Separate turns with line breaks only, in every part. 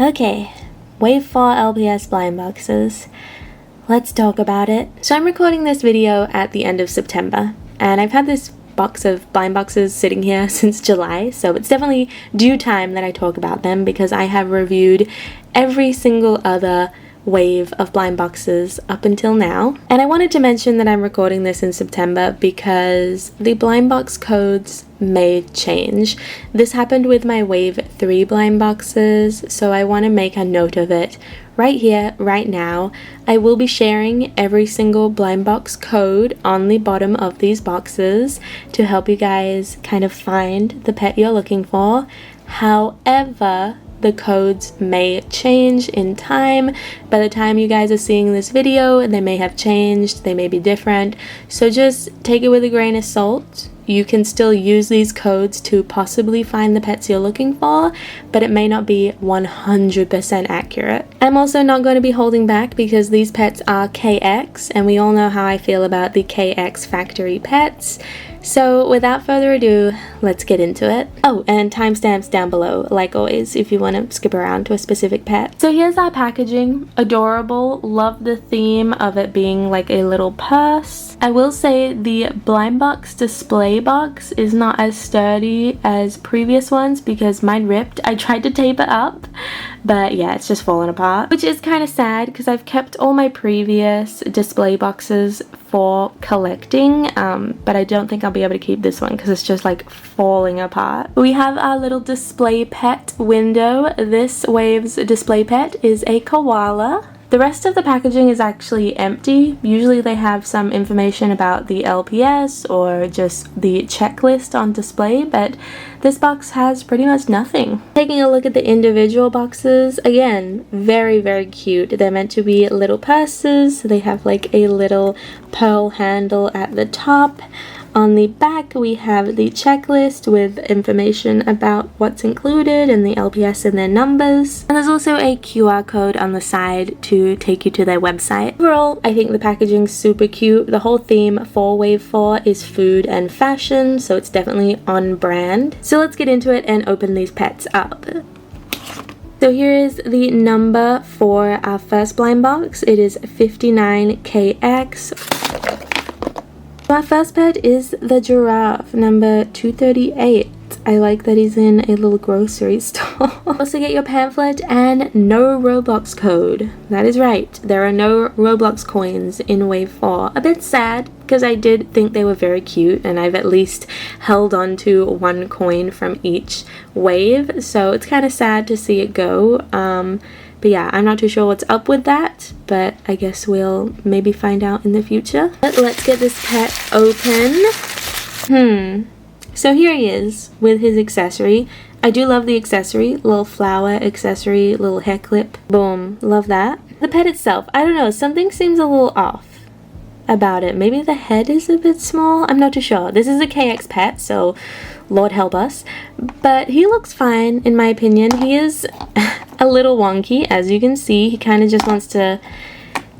Okay, Wave 4 LPS blind boxes. Let's talk about it. So I'm recording this video at the end of September, and I've had this box of blind boxes sitting here since July, so it's definitely due time that I talk about them because I have reviewed every single other wave of blind boxes up until now. And I wanted to mention that I'm recording this in September because the blind box codes may change. This happened with my wave 3 blind boxes, so I want to make a note of it right here, right now. I will be sharing every single blind box code on the bottom of these boxes to help you guys kind of find the pet you're looking for. However, the codes may change in time. By the time you guys are seeing this video, they may have changed, they may be different, so just take it with a grain of salt. You can still use these codes to possibly find the pets you're looking for, but it may not be 100% accurate. I'm also not going to be holding back because these pets are KX, and we all know how I feel about the KX factory pets. So without further ado, let's get into it. Oh, and timestamps down below, like always, if you want to skip around to a specific pet. So here's our packaging. Adorable. Love the theme of it being like a little purse. I will say the blind box display box is not as sturdy as previous ones because mine ripped. I tried to tape it up, but yeah, it's just falling apart, which is kind of sad because I've kept all my previous display boxes for collecting, but I don't think I'll be able to keep this one because it's just like falling apart. We have our little display pet window. This wave's display pet is a koala. The rest of the packaging is actually empty. Usually they have some information about the LPS or just the checklist on display, but this box has pretty much nothing. Taking a look at the individual boxes, again, very, very cute. They're meant to be little purses. They have like a little pearl handle at the top. On the back, we have the checklist with information about what's included and the LPS and their numbers. And there's also a QR code on the side to take you to their website. Overall, I think the packaging's super cute. The whole theme for Wave 4 is food and fashion, so it's definitely on brand. So let's get into it and open these pets up. So here is the number for our first blind box. It is 59KX. My first pet is the giraffe, number 238. I like that he's in a little grocery store. Also get your pamphlet and no Roblox code. That is right, there are no Roblox coins in Wave 4. A bit sad, because I did think they were very cute, and I've at least held on to one coin from each wave, so it's kind of sad to see it go. But yeah, I'm not too sure what's up with that, but I guess we'll maybe find out in the future. But let's get this pet open. So here he is with his accessory. I do love the accessory, little flower accessory, little hair clip. Boom, love that. The pet itself, I don't know, something seems a little off about it. Maybe the head is a bit small, I'm not too sure. This is a KX pet, so Lord help us. But he looks fine in my opinion. He is a little wonky, as you can see. He kind of just wants to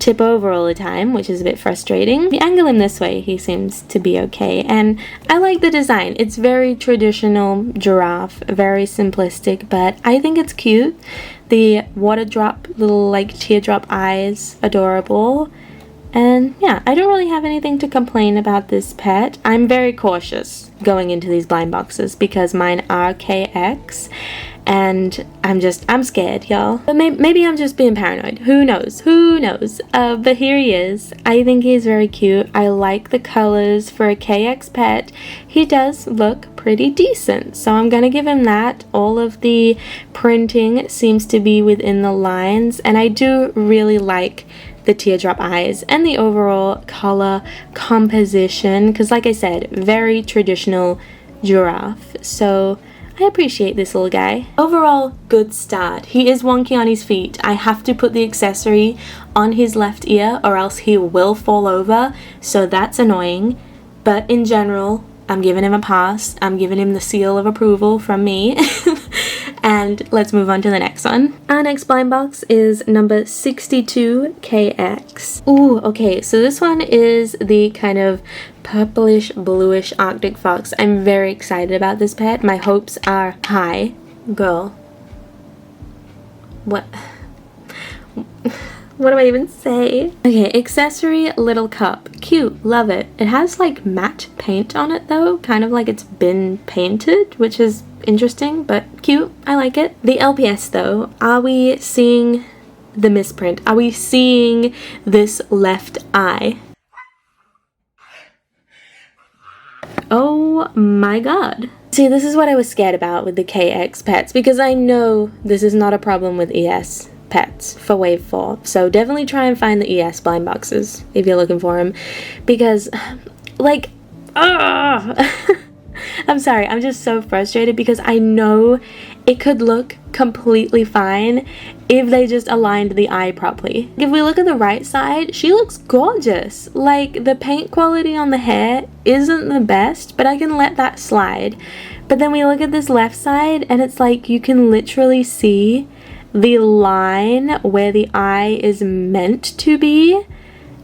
tip over all the time, which is a bit frustrating. If you angle him this way, he seems to be okay. And I like the design. It's very traditional giraffe, very simplistic, but I think it's cute. The water drop, little like teardrop eyes, adorable. And yeah, I don't really have anything to complain about this pet. I'm very cautious going into these blind boxes because mine are KX and I'm scared, y'all. But maybe I'm just being paranoid. Who knows? Who knows? But here he is. I think he's very cute. I like the colors for a KX pet. He does look pretty decent, so I'm gonna give him that. All of the printing seems to be within the lines, and I do really like the teardrop eyes and the overall color composition because, like I said, very traditional giraffe, so I appreciate this little guy. Overall, good start. He is wonky on his feet. I have to put the accessory on his left ear or else he will fall over, so that's annoying. But in general, I'm giving him a pass. I'm giving him the seal of approval from me. And let's move on to the next one. Our next blind box is number 62KX. Ooh, okay, so this one is the kind of purplish bluish Arctic fox. I'm very excited about this pet. My hopes are high. Girl, what what do I even say? Okay, accessory little cup. Cute, love it. It has like matte paint on it though, kind of like it's been painted, which is interesting, but cute. I like it. The LPS though, are we seeing the misprint? Are we seeing this left eye? Oh my god. See, this is what I was scared about with the KX pets, because I know this is not a problem with ES pets for wave 4, so definitely try and find the ES blind boxes if you're looking for them, because like I'm sorry, I'm just so frustrated because I know it could look completely fine if they just aligned the eye properly. If we look at the right side, she looks gorgeous. Like, the paint quality on the hair isn't the best, but I can let that slide. But then we look at this left side and it's like you can literally see the line where the eye is meant to be,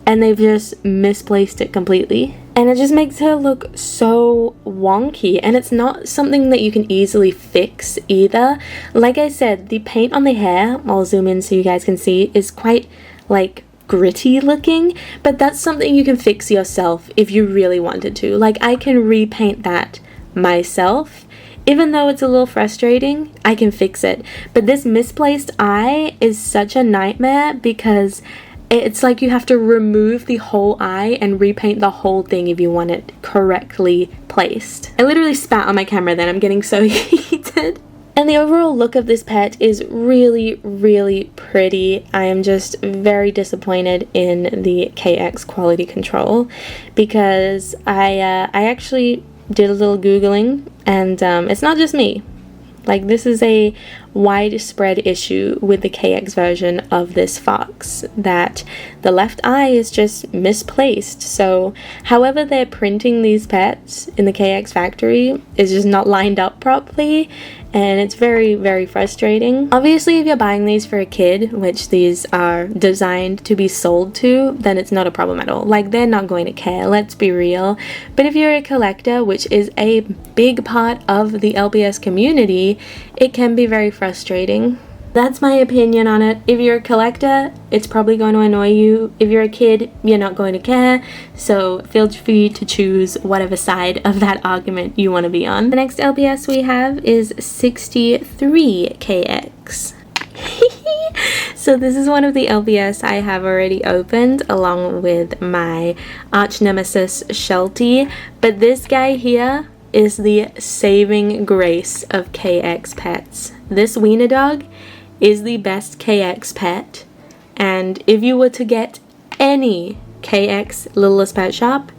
and they've just misplaced it completely. And it just makes her look so wonky, and it's not something that you can easily fix either. Like I said, the paint on the hair, I'll zoom in so you guys can see, is quite like gritty looking, but that's something you can fix yourself if you really wanted to. Like, I can repaint that myself. Even though it's a little frustrating, I can fix it. But this misplaced eye is such a nightmare because it's like you have to remove the whole eye and repaint the whole thing if you want it correctly placed. I literally spat on my camera then, I'm getting so heated. And the overall look of this pet is really, really pretty. I am just very disappointed in the KX quality control because I actually did a little Googling, and it's not just me. Like, this is a widespread issue with the KX version of this fox, that the left eye is just misplaced. So however they're printing these pets in the KX factory is just not lined up properly, and it's very, very frustrating. Obviously, if you're buying these for a kid, which these are designed to be sold to, then it's not a problem at all. Like, they're not going to care, let's be real. But if you're a collector, which is a big part of the LPS community, it can be very frustrating. That's my opinion on it. If you're a collector, it's probably going to annoy you. If you're a kid, you're not going to care. So feel free to choose whatever side of that argument you want to be on. The next LPS we have is 63KX. So this is one of the LPS I have already opened along with my arch nemesis Sheltie. But this guy here is the saving grace of KX pets. This wiener dog is the best KX pet, and if you were to get any KX LpsHoney,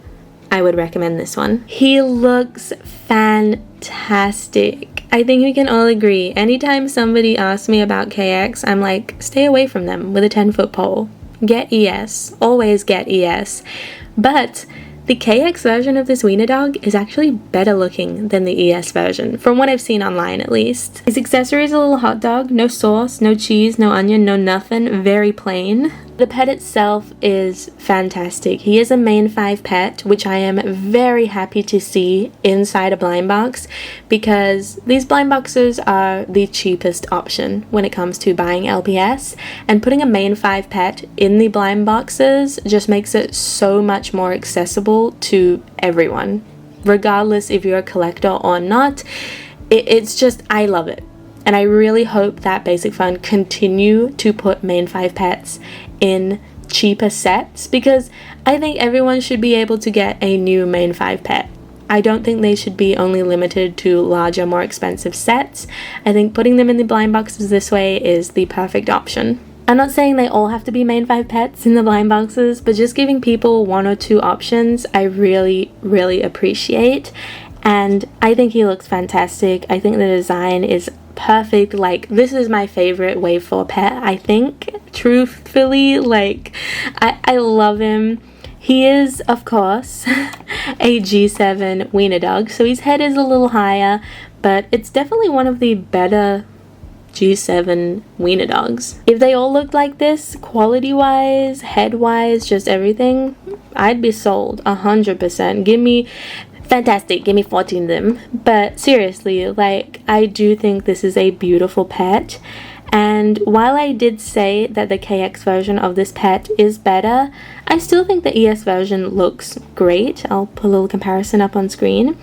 I would recommend this one. He looks fantastic. I think we can all agree, anytime somebody asks me about KX, I'm like, stay away from them with a 10-foot pole. Get ES. Always get ES. But the KX version of this wiener dog is actually better looking than the ES version, from what I've seen online at least. His accessory is a little hot dog, no sauce, no cheese, no onion, no nothing, very plain. The pet itself is fantastic. He is a main 5 pet, which I am very happy to see inside a blind box, because these blind boxes are the cheapest option when it comes to buying LPS, and putting a main 5 pet in the blind boxes just makes it so much more accessible to everyone, regardless if you're a collector or not. It's just, I love it. And I really hope that Basic Fun continue to put main 5 pets in cheaper sets, because I think everyone should be able to get a new main 5 pet. I don't think they should be only limited to larger, more expensive sets. I think putting them in the blind boxes this way is the perfect option. I'm not saying they all have to be main 5 pets in the blind boxes, but just giving people 1 or 2 options I really, really appreciate. And I think he looks fantastic. I think the design is perfect. Like, this is my favorite wave 4 pet, I think, truthfully. Like, I love him. He is, of course, a G7 wiener dog, so his head is a little higher, but it's definitely one of the better G7 wiener dogs. If they all looked like this, quality wise, head wise, just everything, I'd be sold 100%. Give me fantastic, give me 14 of them. But seriously, like, I do think this is a beautiful pet, And while I did say that the KX version of this pet is better, I still think the ES version looks great. I'll put a little comparison up on screen.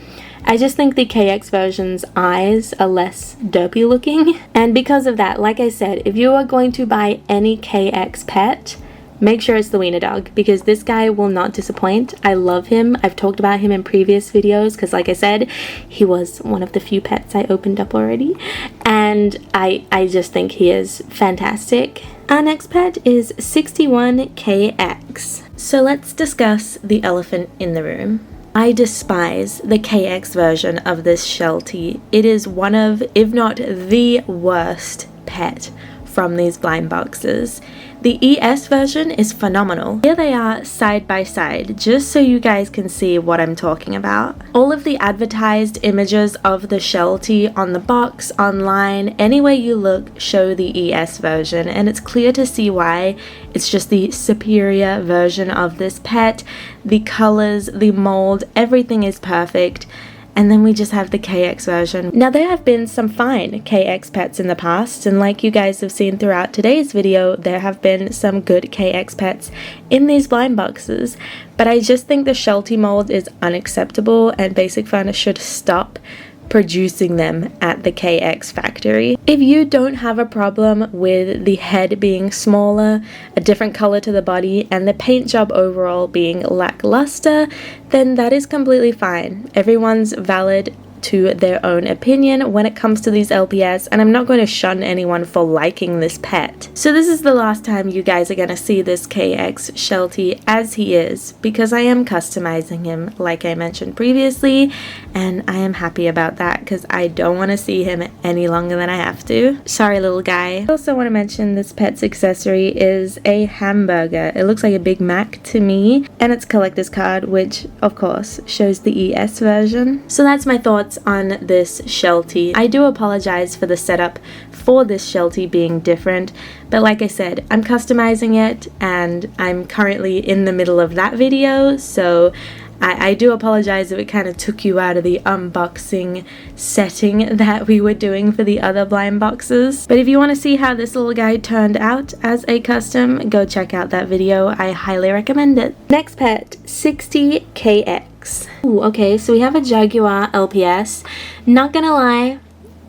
I just think the KX version's eyes are less derpy looking. And because of that, like I said, if you are going to buy any KX pet, make sure it's the wiener dog, because this guy will not disappoint. I love him. I've talked about him in previous videos because, like I said, he was one of the few pets I opened up already. And I just think he is fantastic. Our next pet is 61KX. So let's discuss the elephant in the room. I despise the KX version of this sheltie. It is one of, if not the worst pet from these blind boxes. The ES version is phenomenal. Here they are side by side, just so you guys can see what I'm talking about. All of the advertised images of the sheltie on the box, online, anywhere you look, show the ES version, and it's clear to see why. It's just the superior version of this pet. The colors, the mold, everything is perfect. And then we just have the KX version. Now, there have been some fine KX pets in the past, and like you guys have seen throughout today's video, there have been some good KX pets in these blind boxes, but I just think the sheltie mold is unacceptable and Basic Furniture should stop producing them at the KX factory. If you don't have a problem with the head being smaller, a different color to the body, and the paint job overall being lackluster, then that is completely fine. Everyone's valid to their own opinion when it comes to these LPS, and I'm not going to shun anyone for liking this pet. So this is the last time you guys are going to see this KX sheltie as he is, because I am customizing him like I mentioned previously, and I am happy about that because I don't want to see him any longer than I have to. Sorry, little guy. I also want to mention this pet's accessory is a hamburger. It looks like a Big Mac to me, and it's collector's card, which of course shows the ES version. So that's my thoughts on this sheltie. I do apologize for the setup for this sheltie being different, but like I said, I'm customizing it and I'm currently in the middle of that video, so I do apologize if it kind of took you out of the unboxing setting that we were doing for the other blind boxes. But if you want to see how this little guy turned out as a custom, go check out that video. I highly recommend it. Next pet, 60KX. Ooh, okay, so we have a Jaguar LPS. Not gonna lie,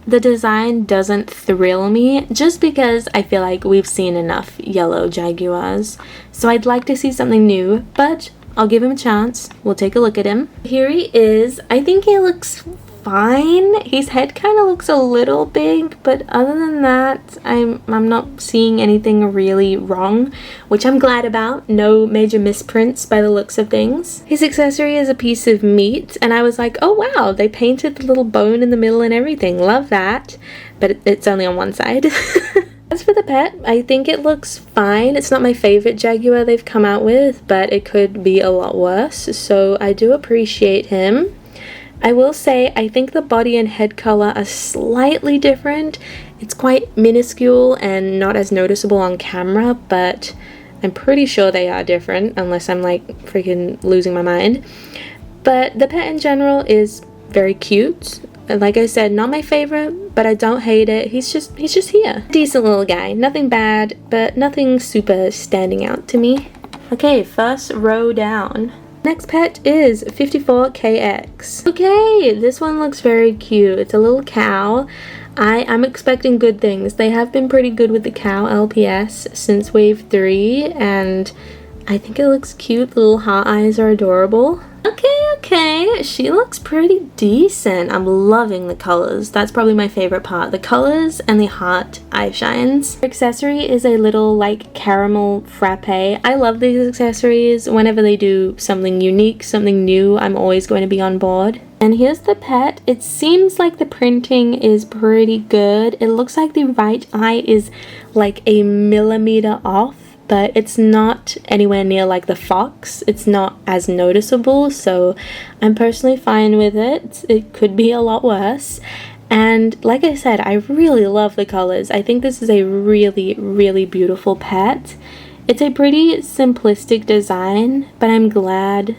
the design doesn't thrill me just because I feel like we've seen enough yellow Jaguars. So I'd like to see something new, but I'll give him a chance. We'll take a look at him. Here he is. I think he looks fine. His head kind of looks a little big, but other than that, I'm not seeing anything really wrong, which I'm glad about. No major misprints by the looks of things. His accessory is a piece of meat, and I was like, oh wow, they painted the little bone in the middle and everything. Love that, but it's only on one side. As for the pet, I think it looks fine. It's not my favorite Jaguar they've come out with, but it could be a lot worse, so I do appreciate him. I will say, I think the body and head color are slightly different. It's quite minuscule and not as noticeable on camera, but I'm pretty sure they are different, unless I'm like freaking losing my mind. But the pet in general is very cute. Like I said, not my favorite, but I don't hate it. He's just here. Decent little guy. Nothing bad, but nothing super standing out to me. Okay, first row down. Next pet is 54KX. Okay, this one looks very cute. It's a little cow. I'm expecting good things. They have been pretty good with the cow LPS since wave 3, and I think it looks cute. The little heart eyes are adorable. Okay, she looks pretty decent. I'm loving the colors. That's probably my favorite part. The colors and the heart eye shines. Her accessory is a little like caramel frappe. I love these accessories. Whenever they do something unique, something new, I'm always going to be on board. And here's the pet. It seems like the printing is pretty good. It looks like the right eye is like a millimeter off, but it's not anywhere near like the fox. It's not as noticeable, so I'm personally fine with it. It could be a lot worse. And like I said, I really love the colors. I think this is a really, really beautiful pet. It's a pretty simplistic design, but I'm glad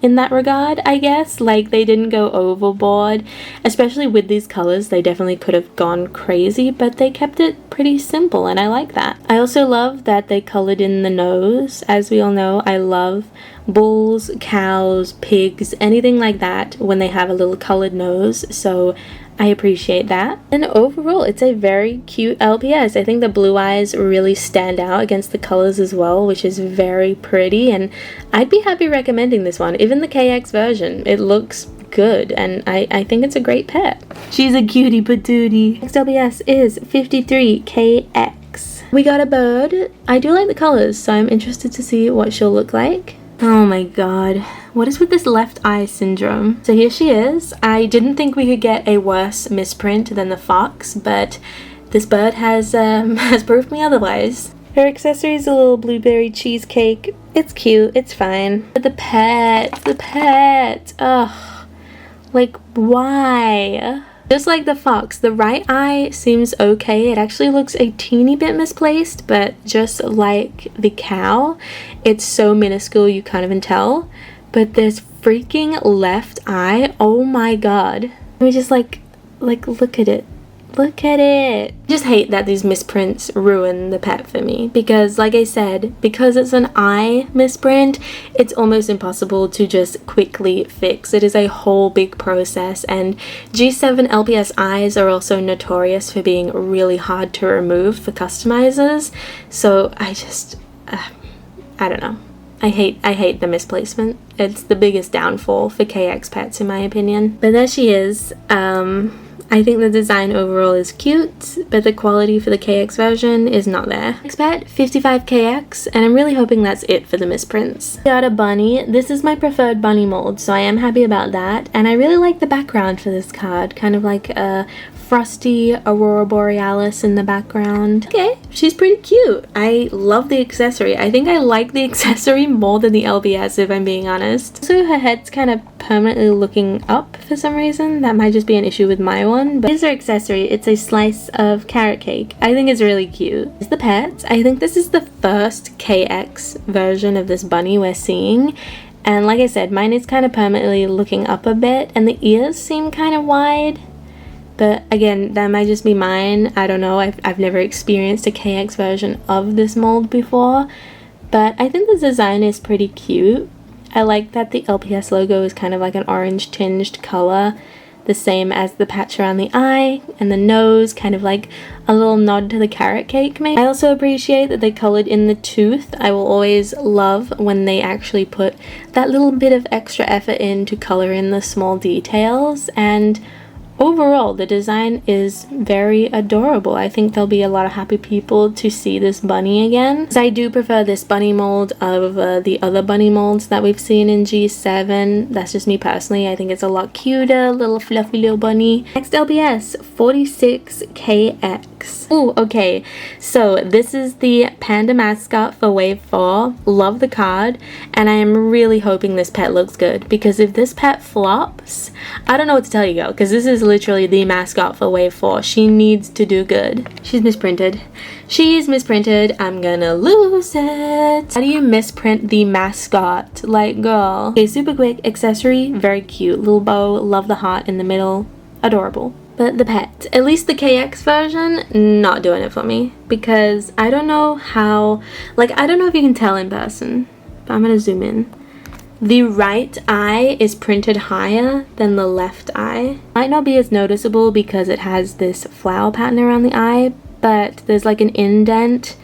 in that regard, I guess. Like, they didn't go overboard, especially with these colors. They definitely could have gone crazy, but they kept it pretty simple, and I like that. I also love that they colored in the nose. As we all know, I love bulls, cows, pigs, anything like that when they have a little colored nose, so I appreciate that. And overall, it's a very cute LPS. I think the blue eyes really stand out against the colors as well, which is very pretty, and I'd be happy recommending this one. Even the KX version, it looks good, and I think it's a great pet. She's a cutie patootie. Next LPS is 53KX. We got a bird. I do like the colors, so I'm interested to see what she'll look like. Oh my god, what is with this left eye syndrome? So here she is. I didn't think we could get a worse misprint than the fox, but this bird has proved me otherwise. Her accessory is a little blueberry cheesecake. It's cute, it's fine. But the pet, ugh, like why? Just like the fox, the right eye seems okay. It actually looks a teeny bit misplaced, but just like the cow, it's so minuscule you can't even tell. But this freaking left eye, oh my god. Let me just like look at it. Look at it. I just hate that these misprints ruin the pet for me, because like I said, because it's an eye misprint, it's almost impossible to just quickly fix. It is a whole big process, and G7 LPS eyes are also notorious for being really hard to remove for customizers. So I just I don't know. I hate the misplacement. It's the biggest downfall for KX pets in my opinion. But there she is. I think the design overall is cute, but the quality for the KX version is not there. Next pet, 55KX, and I'm really hoping that's it for the misprints. Got a bunny. This is my preferred bunny mold, so I am happy about that, and I really like the background for this card, kind of like a frosty aurora borealis in the background. Okay, she's pretty cute. I love the accessory. I think I like the accessory more than the LPS, if I'm being honest. So her head's kind of permanently looking up for some reason. That might just be an issue with my one, but here's her accessory. It's a slice of carrot cake. I think it's really cute. It's the pet. I think this is the first KX version of this bunny we're seeing, and like I said, mine is kind of permanently looking up a bit, and the ears seem kind of wide. But again, that might just be mine. I don't know. I've never experienced a KX version of this mold before, but I think the design is pretty cute. I like that the LPS logo is kind of like an orange tinged color, the same as the patch around the eye, and the nose, kind of like a little nod to the carrot cake maybe. I also appreciate that they colored in the tooth. I will always love when they actually put that little bit of extra effort in to color in the small details, and overall, the design is very adorable. I think there'll be a lot of happy people to see this bunny again. So I do prefer this bunny mold over the other bunny molds that we've seen in G7. That's just me personally. I think it's a lot cuter, little fluffy little bunny. Next LPS, 46KX. Oh, okay. So this is the panda mascot for Wave 4. Love the card, and I am really hoping this pet looks good, because if this pet flops, I don't know what to tell you, girl, because this is literally the mascot for Wave 4. She needs to do good. She's misprinted. She's misprinted. I'm gonna lose it. How do you misprint the mascot? Like, girl. Okay, super quick accessory. Very cute. Little bow. Love the heart in the middle. Adorable. But the pet, at least the KX version, not doing it for me. Because I don't know how, like, I don't know if you can tell in person, but I'm gonna zoom in. The right eye is printed higher than the left eye. Might not be as noticeable because it has this flower pattern around the eye, but there's like an indent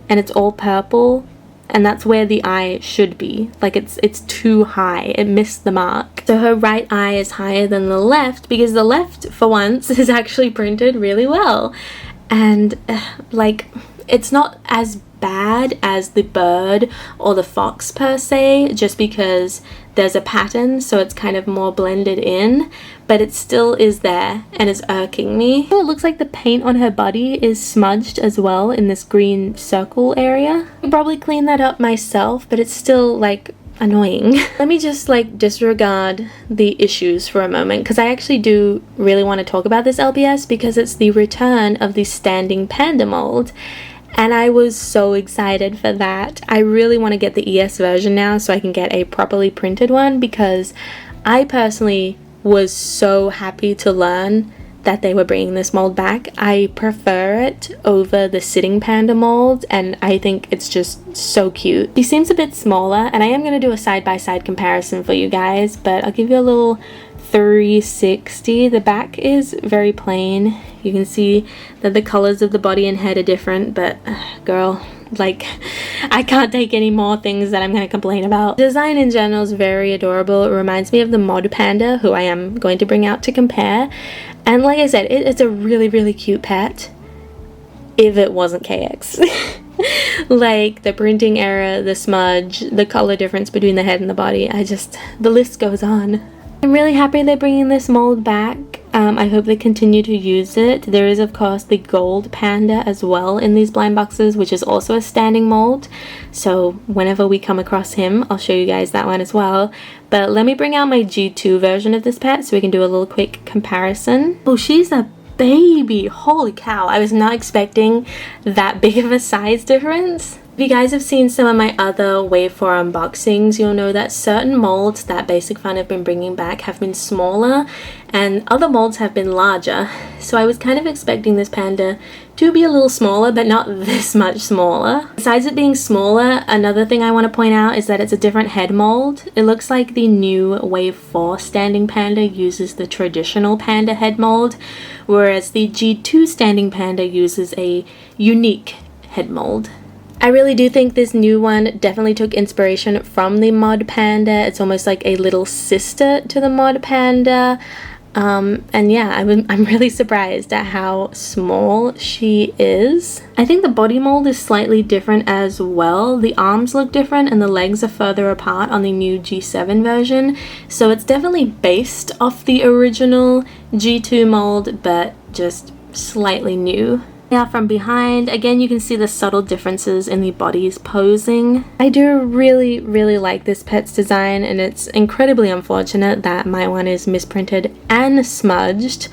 and it's all purple, and that's where the eye should be. Like it's too high. It missed the mark. So her right eye is higher than the left, because the left, for once, is actually printed really well. And like, it's not as bad as the bird or the fox per se, just because there's a pattern, so it's kind of more blended in, but it still is there and it's irking me. So it looks like the paint on her body is smudged as well in this green circle area. I'll probably clean that up myself, but it's still like annoying. Let me just like disregard the issues for a moment, because I actually do really want to talk about this LPS, because it's the return of the standing panda mold. and I was so excited for that. I really want to get the ES version now so I can get a properly printed one, because I personally was so happy to learn that they were bringing this mold back. I prefer it over the sitting panda mold, and I think it's just so cute. He seems a bit smaller, and I am going to do a side-by-side comparison for you guys, but I'll give you a little 360. The back is very plain. You can see that the colors of the body and head are different, but girl, like, I can't take any more things that I'm going to complain about. Design in general is very adorable. It reminds me of the mod panda, who I am going to bring out to compare. And like I said, it's a really, really cute pet if it wasn't KX. Like, the printing error, the smudge, the color difference between the head and the body, the list goes on. I'm really happy they're bringing this mold back. I hope they continue to use it. There is, of course, the gold panda as well in these blind boxes, which is also a standing mold. So whenever we come across him, I'll show you guys that one as well. But let me bring out my G2 version of this pet so we can do a little quick comparison. Oh, she's a baby! Holy cow, I was not expecting that big of a size difference. If you guys have seen some of my other Wave 4 unboxings, you'll know that certain molds that Basic Fun have been bringing back have been smaller, and other molds have been larger. So I was kind of expecting this panda to be a little smaller, but not this much smaller. Besides it being smaller, another thing I want to point out is that it's a different head mold. It looks like the new Wave 4 standing panda uses the traditional panda head mold, whereas the G2 standing panda uses a unique head mold. I really do think this new one definitely took inspiration from the mod panda. It's almost like a little sister to the mod panda. And yeah, I'm really surprised at how small she is. I think the body mold is slightly different as well. The arms look different and the legs are further apart on the new G7 version. So it's definitely based off the original G2 mold, but just slightly new. Yeah, from behind, again, you can see the subtle differences in the body's posing. I do really, really like this pet's design, and it's incredibly unfortunate that my one is misprinted and smudged.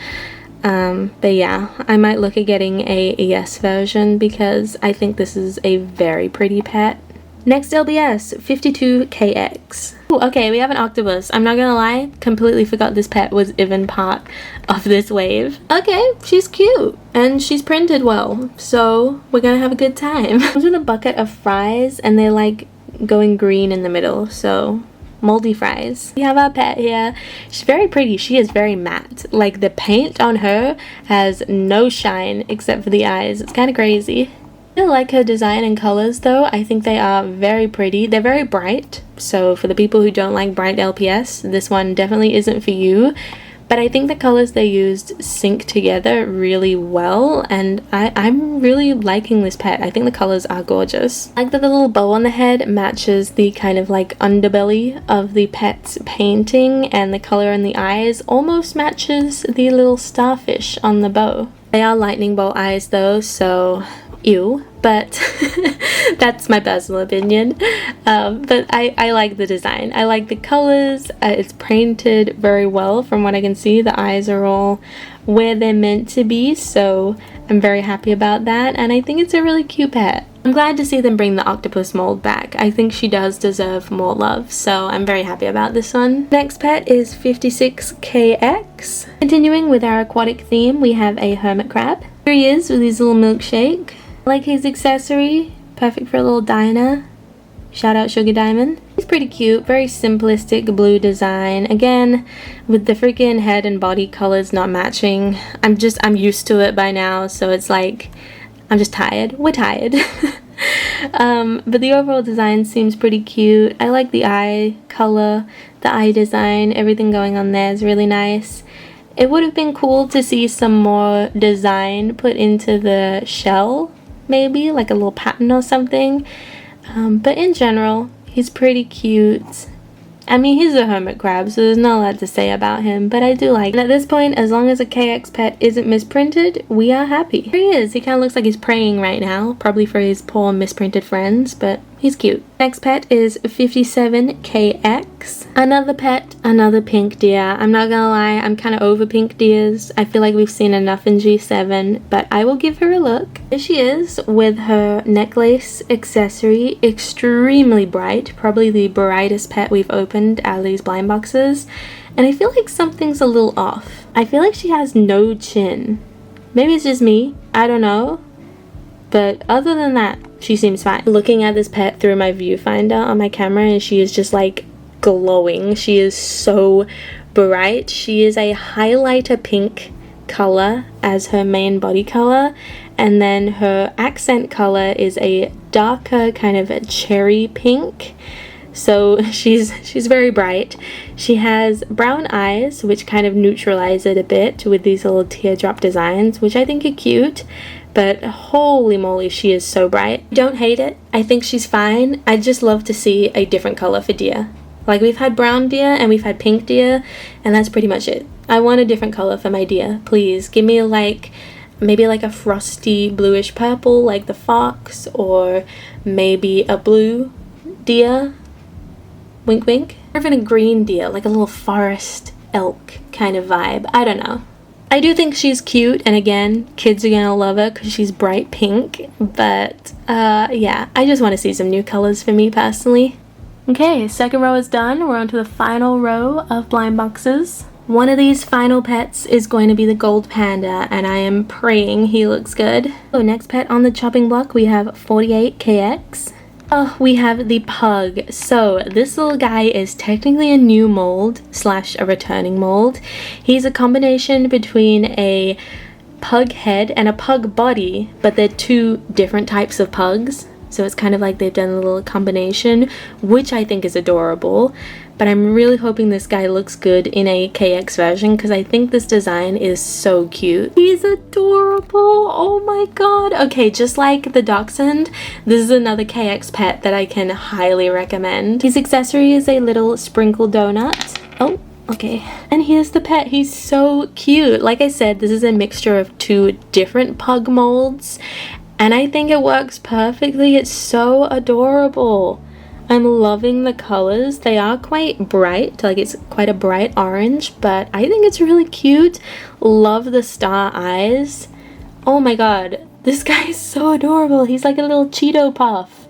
But yeah, I might look at getting a ES version because I think this is a very pretty pet. Next LPS, 52KX. Ooh, okay, we have an octopus. I'm not gonna lie, completely forgot this pet was even part of this wave. Okay, she's cute and she's printed well, so we're gonna have a good time. Comes with a bucket of fries and they're like going green in the middle, so moldy fries. We have our pet here. She's very pretty. She is very matte. Like, the paint on her has no shine except for the eyes. It's kind of crazy. I really like her design and colors though. I think they are very pretty. They're very bright, so for the people who don't like bright LPS, this one definitely isn't for you. But I think the colors they used sync together really well, and I'm really liking this pet. I think the colors are gorgeous. I like that the little bow on the head matches the kind of like underbelly of the pet's painting, and the color in the eyes almost matches the little starfish on the bow. They are lightning bolt eyes though, so ew, but that's my personal opinion. But I like the design. I like the colors. It's painted very well from what I can see. The eyes are all where they're meant to be, so I'm very happy about that, and I think it's a really cute pet. I'm glad to see them bring the octopus mold back. I think she does deserve more love, so I'm very happy about this one. Next pet is 56KX. Continuing with our aquatic theme, we have a hermit crab. Here he is with his little milkshake. I like his accessory, perfect for a little diner. Shout out Sugar Diamond. He's pretty cute, very simplistic blue design. Again, with the freaking head and body colors not matching, I'm used to it by now, so it's like, I'm just tired. We're tired. But the overall design seems pretty cute. I like the eye color, the eye design, everything going on there is really nice. It would have been cool to see some more design put into the shell, maybe like a little pattern or something. But in general, he's pretty cute. I mean, he's a hermit crab, so there's not a lot to say about him, but I do like him. And at this point, as long as a KX pet isn't misprinted, we are happy. Here he is. He kind of looks like he's praying right now, probably for his poor misprinted friends, but he's cute. Next pet is 57KX. Another pet, another pink deer. I'm not gonna lie, I'm kind of over pink deers. I feel like we've seen enough in G7, but I will give her a look. Here she is with her necklace accessory, extremely bright. Probably the brightest pet we've opened out of these blind boxes. And I feel like something's a little off. I feel like she has no chin. Maybe it's just me, I don't know. But other than that, she seems fine. Looking at this pet through my viewfinder on my camera, and she is just like glowing. She is so bright. She is a highlighter pink color as her main body color, and then her accent color is a darker kind of a cherry pink. So she's very bright. She has brown eyes, which kind of neutralize it a bit with these little teardrop designs, which I think are cute. But holy moly, she is so bright. Don't hate it. I think she's fine. I'd just love to see a different color for deer. Like, we've had brown deer and we've had pink deer, and that's pretty much it. I want a different color for my deer. Please give me maybe like a frosty bluish purple like the fox, or maybe a blue deer. Wink wink. Or even a green deer, like a little forest elk kind of vibe. I don't know. I do think she's cute, and again, kids are gonna love her because she's bright pink, but yeah, I just want to see some new colors for me personally. Okay, second row is done. We're on to the final row of blind boxes. One of these final pets is going to be the gold panda, and I am praying he looks good. So next pet on the chopping block, we have 48KX. Oh, we have the pug. So this little guy is technically a new mold / a returning mold. He's a combination between a pug head and a pug body, but they're two different types of pugs. So it's kind of like they've done a little combination, which I think is adorable. But I'm really hoping this guy looks good in a KX version because I think this design is so cute. He's adorable. Oh my god. Okay, just like the dachshund, this is another KX pet that I can highly recommend. His accessory is a little sprinkle donut. Oh, okay. And here's the pet. He's so cute. Like I said, this is a mixture of two different pug molds, and I think it works perfectly. It's so adorable. I'm loving the colors. They are quite bright, like it's quite a bright orange, but I think it's really cute. Love the star eyes. Oh my god, this guy is so adorable. He's like a little Cheeto puff.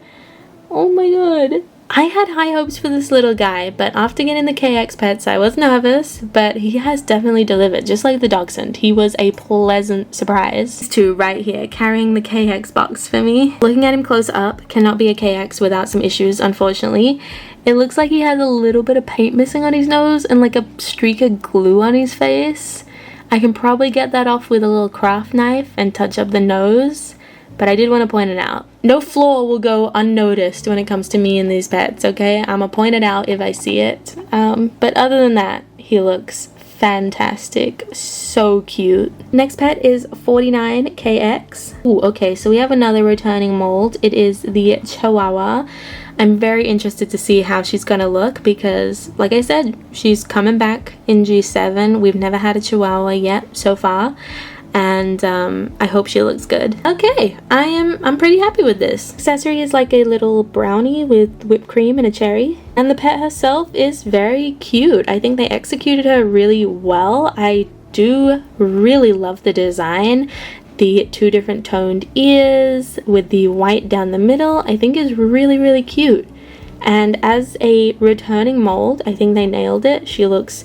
Oh my god. I had high hopes for this little guy, but after getting the KX pets, I was nervous, but he has definitely delivered, just like the dachshund. He was a pleasant surprise. These two right here, carrying the KX box for me. Looking at him close up, cannot be a KX without some issues, unfortunately. It looks like he has a little bit of paint missing on his nose and like a streak of glue on his face. I can probably get that off with a little craft knife and touch up the nose, but I did want to point it out. No flaw will go unnoticed when it comes to me and these pets, okay? I'm gonna point it out if I see it. But other than that, he looks fantastic. So cute. Next pet is 49KX. Ooh, okay, so we have another returning mold. It is the chihuahua. I'm very interested to see how she's gonna look because, like I said, she's coming back in G7. We've never had a chihuahua yet so far. And I hope she looks good. Okay, I'm pretty happy with this. Accessory is like a little brownie with whipped cream and a cherry. And the pet herself is very cute. I think they executed her really well. I do really love the design. The two different toned ears with the white down the middle, I think is really, really cute. And as a returning mold, I think they nailed it. She looks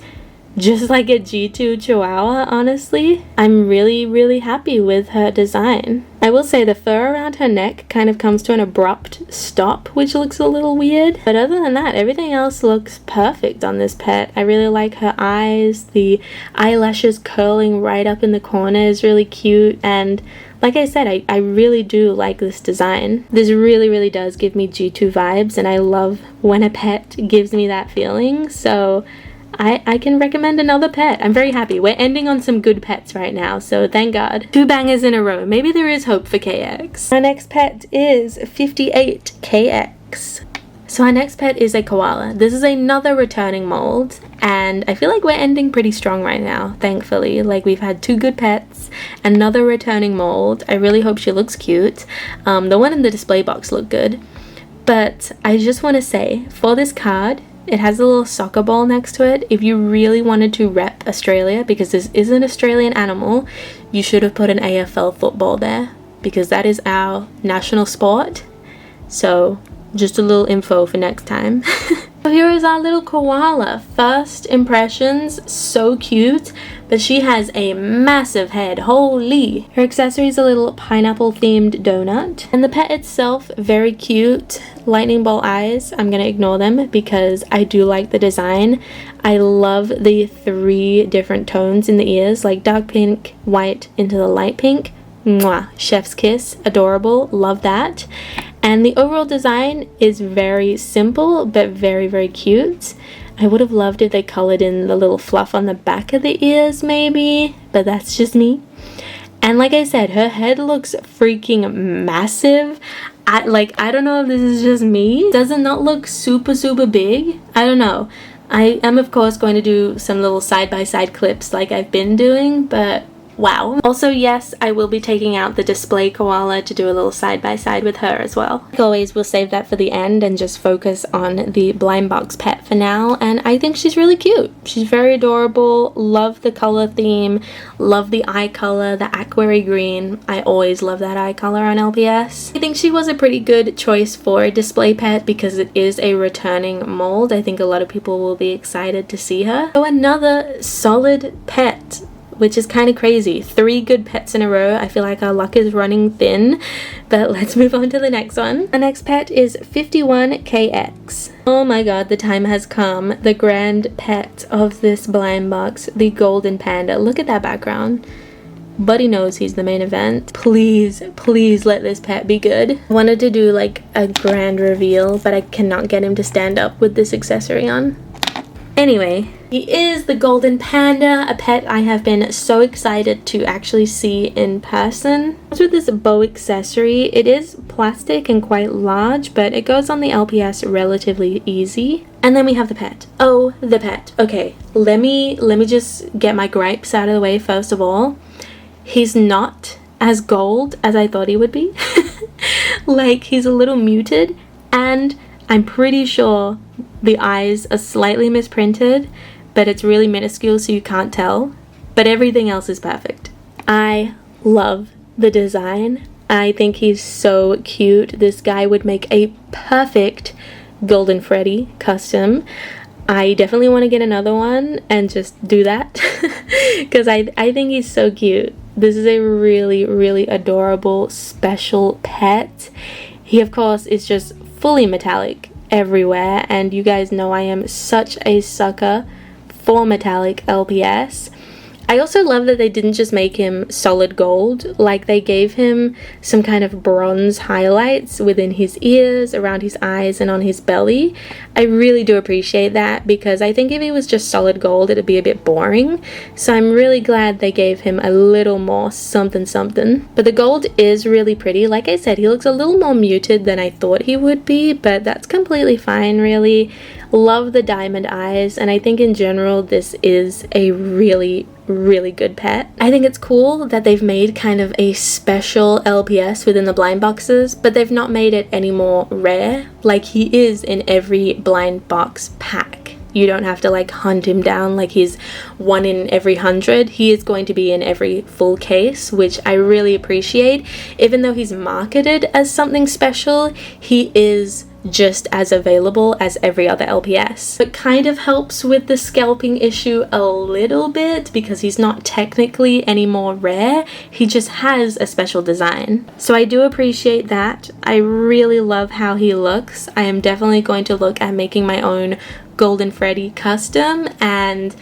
just like a G2 Chihuahua, honestly. I'm really, really happy with her design. I will say the fur around her neck kind of comes to an abrupt stop, which looks a little weird. But other than that, everything else looks perfect on this pet. I really like her eyes. The eyelashes curling right up in the corner is really cute. And like I said, I really do like this design. This really, really does give me G2 vibes, and I love when a pet gives me that feeling. So I can recommend another pet. I'm very happy. We're ending on some good pets right now, so thank God. 2 bangers in a row. Maybe there is hope for KX. Our next pet is 58KX. So our next pet is a koala. This is another returning mold, and I feel like we're ending pretty strong right now, thankfully. Like, we've had 2 good pets, another returning mold. I really hope she looks cute. The one in the display box looked good. But I just want to say, for this card, it has a little soccer ball next to it. If you really wanted to rep Australia, because this is an Australian animal, you should have put an AFL football there, because that is our national sport. So just a little info for next time. So here is our little koala. First impressions, so cute, but she has a massive head, holy. Her accessory is a little pineapple themed donut, and the pet itself, very cute. Lightning bolt eyes, I'm gonna ignore them because I do like the design. I love the 3 different tones in the ears, like dark pink, white into the light pink. Mwah, chef's kiss, adorable, love that. And the overall design is very simple but very, very cute. I would have loved if they colored in the little fluff on the back of the ears maybe, but that's just me. And like I said, her head looks freaking massive. I don't know if this is just me. Does it not look super, super big? I don't know. I am of course going to do some little side-by-side clips like I've been doing, but wow. Also, yes, I will be taking out the display koala to do a little side-by-side with her as well. Like always, we'll save that for the end and just focus on the blind box pet for now. And I think she's really cute. She's very adorable. Love the color theme. Love the eye color, the aquary green. I always love that eye color on LPS. I think she was a pretty good choice for a display pet because it is a returning mold. I think a lot of people will be excited to see her. So another solid pet, which is kind of crazy. 3 good pets in a row. I feel like our luck is running thin, but let's move on to the next one. The next pet is 51KX. Oh my god, the time has come. The grand pet of this blind box, the golden panda. Look at that background. Buddy knows he's the main event. Please, please let this pet be good. I wanted to do like a grand reveal, but I cannot get him to stand up with this accessory on. Anyway, he is the golden panda, a pet I have been so excited to actually see in person. With this bow accessory, it is plastic and quite large, but it goes on the LPS relatively easy. And then we have the pet. Oh, the pet. Okay, let me just get my gripes out of the way first of all. He's not as gold as I thought he would be. Like, he's a little muted, and I'm pretty sure the eyes are slightly misprinted, but it's really minuscule so you can't tell. But everything else is perfect. I love the design. I think he's so cute. This guy would make a perfect Golden Freddy custom. I definitely want to get another one and just do that because I think he's so cute. This is a really, really adorable, special pet. He, of course, is just fully metallic everywhere, and you guys know I am such a sucker for metallic LPS. I also love that they didn't just make him solid gold, like they gave him some kind of bronze highlights within his ears, around his eyes, and on his belly. I really do appreciate that because I think if he was just solid gold it'd be a bit boring. So I'm really glad they gave him a little more something something. But the gold is really pretty. Like I said, he looks a little more muted than I thought he would be, but that's completely fine really. Love the diamond eyes, and I think in general this is a really, really good pet. I think it's cool that they've made kind of a special LPS within the blind boxes, but they've not made it any more rare. Like, he is in every blind box pack. You don't have to like hunt him down like he's 1 in every 100. He is going to be in every full case, which I really appreciate. Even though he's marketed as something special, he is just as available as every other LPS. It kind of helps with the scalping issue a little bit because he's not technically any more rare, he just has a special design. So I do appreciate that. I really love how he looks. I am definitely going to look at making my own Golden Freddy custom, and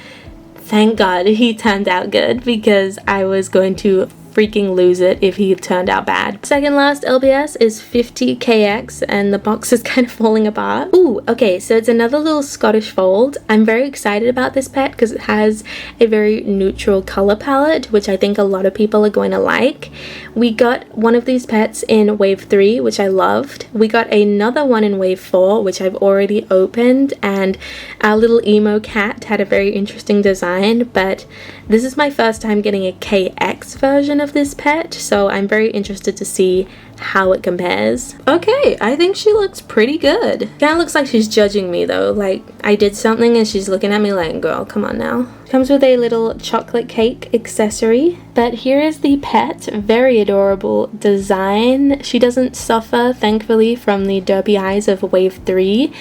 thank God he turned out good because I was going to freaking lose it if he turned out bad. Second last LPS is 50KX, and the box is kind of falling apart. Ooh, okay, so it's another little Scottish fold. I'm very excited about this pet because it has a very neutral color palette, which I think a lot of people are going to like. We got one of these pets in wave 3, which I loved. We got another one in wave 4, which I've already opened, and our little emo cat had a very interesting design, but this is my first time getting a KX version of this pet, so I'm very interested to see how it compares. Okay, I think she looks pretty good. Kinda looks like she's judging me though, like I did something and she's looking at me like, girl, come on now. Comes with a little chocolate cake accessory. But here is the pet, very adorable design. She doesn't suffer, thankfully, from the derpy eyes of wave 3.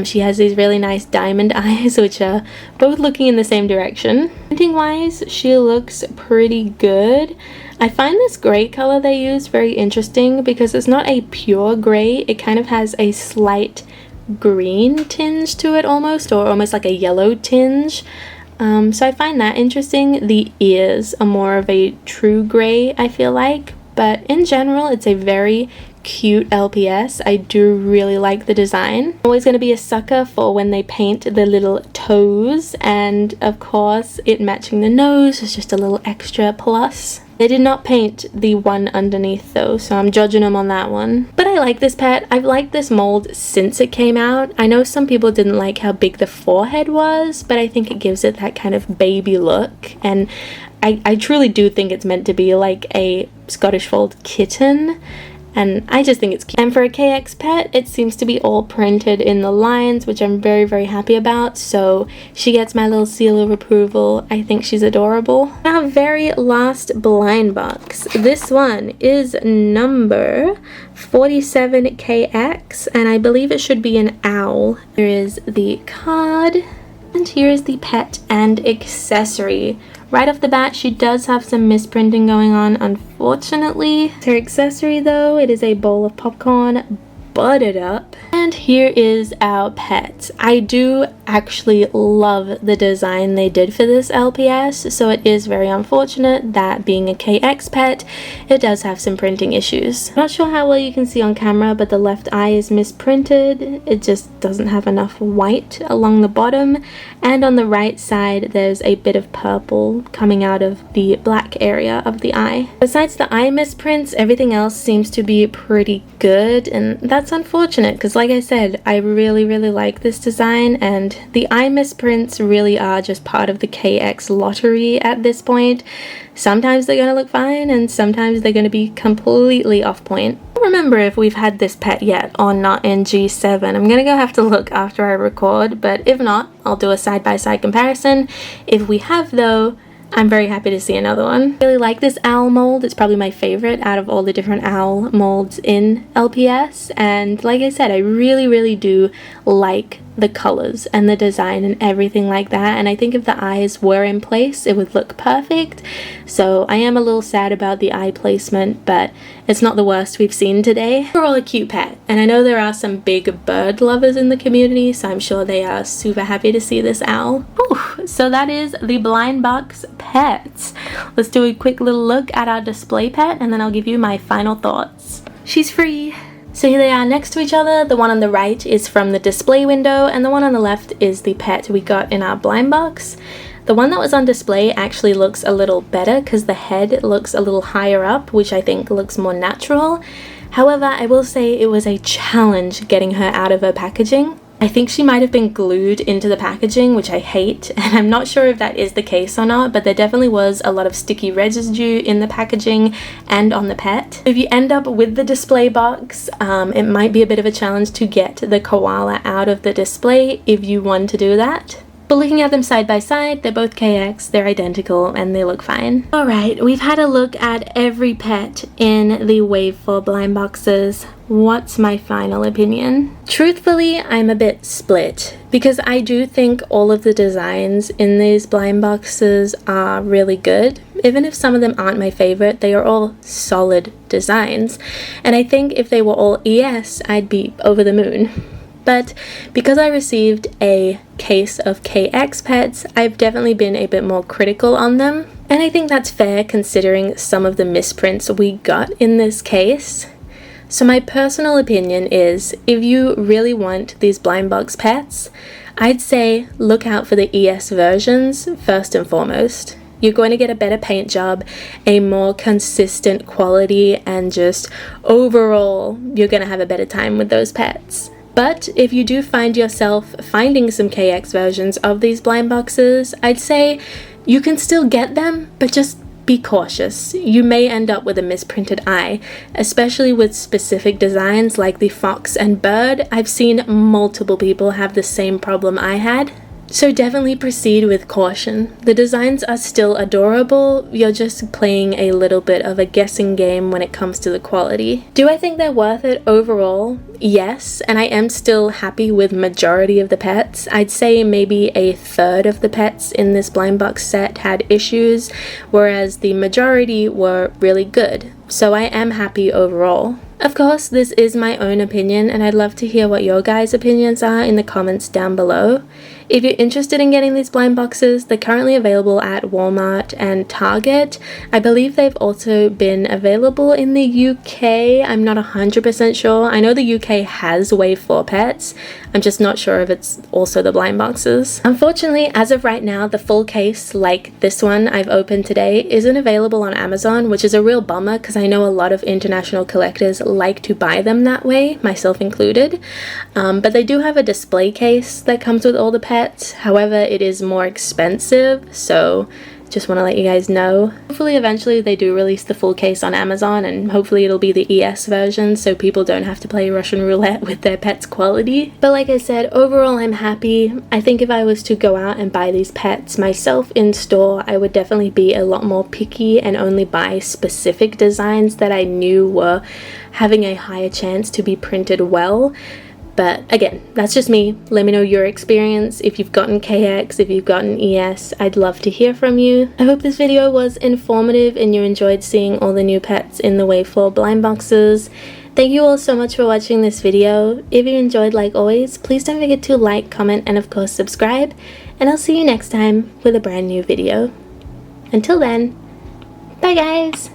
She has these really nice diamond eyes, which are both looking in the same direction. Printing wise, she looks pretty good. I find this gray color they use very interesting because it's not a pure gray, it kind of has a slight green tinge to it almost, or almost like a yellow tinge. So I find that interesting. The ears are more of a true gray, I feel like, but in general it's a very cute LPS. I do really like the design. I'm always going to be a sucker for when they paint the little toes, and of course it matching the nose is just a little extra plus. They did not paint the one underneath though, so I'm judging them on that one. But I like this pet. I've liked this mold since it came out. I know some people didn't like how big the forehead was, but I think it gives it that kind of baby look, and I truly do think it's meant to be like a Scottish Fold kitten. And I just think it's cute. And for a KX pet, it seems to be all printed in the lines, which I'm very, very happy about. So she gets my little seal of approval. I think she's adorable. Our very last blind box. This one is number 47KX, and I believe it should be an owl. Here is the card, and here is the pet and accessory. Right off the bat, she does have some misprinting going on, unfortunately. Her accessory though, it is a bowl of popcorn, buttered up. And here is our pet. I do actually love the design they did for this LPS, so it is very unfortunate that being a KX pet, it does have some printing issues. Not sure how well you can see on camera, but the left eye is misprinted. It just doesn't have enough white along the bottom, and on the right side there's a bit of purple coming out of the black area of the eye. Besides the eye misprints, everything else seems to be pretty good, and that's unfortunate because like I said, I really like this design, and the eye misprints really are just part of the KX lottery at this point. Sometimes they're going to look fine and sometimes they're going to be completely off point. I don't remember if we've had this pet yet or not in G7. I'm going to go have to look after I record, but if not, I'll do a side-by-side comparison. If we have though, I'm very happy to see another one. I really like this owl mold. It's probably my favorite out of all the different owl molds in LPS, and like I said, I really do like the colors and the design and everything like that, and I think if the eyes were in place it would look perfect. So I am a little sad about the eye placement, but it's not the worst we've seen today. Overall a cute pet, and I know there are some big bird lovers in the community, so I'm sure they are super happy to see this owl. Whew. So that is the blind box pets. Let's do a quick little look at our display pet and then I'll give you my final thoughts. She's free. So here they are next to each other. The one on the right is from the display window and the one on the left is the pet we got in our blind box. The one that was on display actually looks a little better because the head looks a little higher up, which I think looks more natural. However, I will say it was a challenge getting her out of her packaging. I think she might have been glued into the packaging, which I hate, and I'm not sure if that is the case or not, but there definitely was a lot of sticky residue in the packaging and on the pet. If you end up with the display box, it might be a bit of a challenge to get the koala out of the display if you want to do that. But looking at them side by side, they're both KX, they're identical, and they look fine. Alright, we've had a look at every pet in the Wave 4 blind boxes. What's my final opinion? Truthfully, I'm a bit split, because I do think all of the designs in these blind boxes are really good. Even if some of them aren't my favorite, they are all solid designs. And I think if they were all ES, I'd be over the moon. But because I received a case of KX pets, I've definitely been a bit more critical on them. And I think that's fair considering some of the misprints we got in this case. So my personal opinion is, if you really want these blind box pets, I'd say look out for the ES versions first and foremost. You're going to get a better paint job, a more consistent quality, and just overall, you're going to have a better time with those pets. But if you do find yourself finding some KX versions of these blind boxes, I'd say you can still get them, but just be cautious. You may end up with a misprinted eye, especially with specific designs like the fox and bird. I've seen multiple people have the same problem I had. So definitely proceed with caution. The designs are still adorable, you're just playing a little bit of a guessing game when it comes to the quality. Do I think they're worth it overall? Yes, and I am still happy with majority of the pets. I'd say maybe a third of the pets in this blind box set had issues, whereas the majority were really good. So I am happy overall. Of course, this is my own opinion, and I'd love to hear what your guys' opinions are in the comments down below. If you're interested in getting these blind boxes, they're currently available at Walmart and Target. I believe they've also been available in the UK. I'm not 100% sure. I know the UK has Wave 4 pets. I'm just not sure if it's also the blind boxes. Unfortunately, as of right now, the full case, like this one I've opened today, isn't available on Amazon, which is a real bummer because I know a lot of international collectors like to buy them that way, myself included. But they do have a display case that comes with all the pets. However, it is more expensive, so just want to let you guys know. Hopefully eventually they do release the full case on Amazon, and hopefully it'll be the ES version so people don't have to play Russian roulette with their pet's quality. But like I said, overall I'm happy. I think if I was to go out and buy these pets myself in store, I would definitely be a lot more picky and only buy specific designs that I knew were having a higher chance to be printed well. But again, that's just me. Let me know your experience. If you've gotten KX, if you've gotten ES, I'd love to hear from you. I hope this video was informative and you enjoyed seeing all the new pets in the Wave 4 blind boxes. Thank you all so much for watching this video. If you enjoyed, like always, please don't forget to like, comment, and of course subscribe. And I'll see you next time with a brand new video. Until then, bye guys!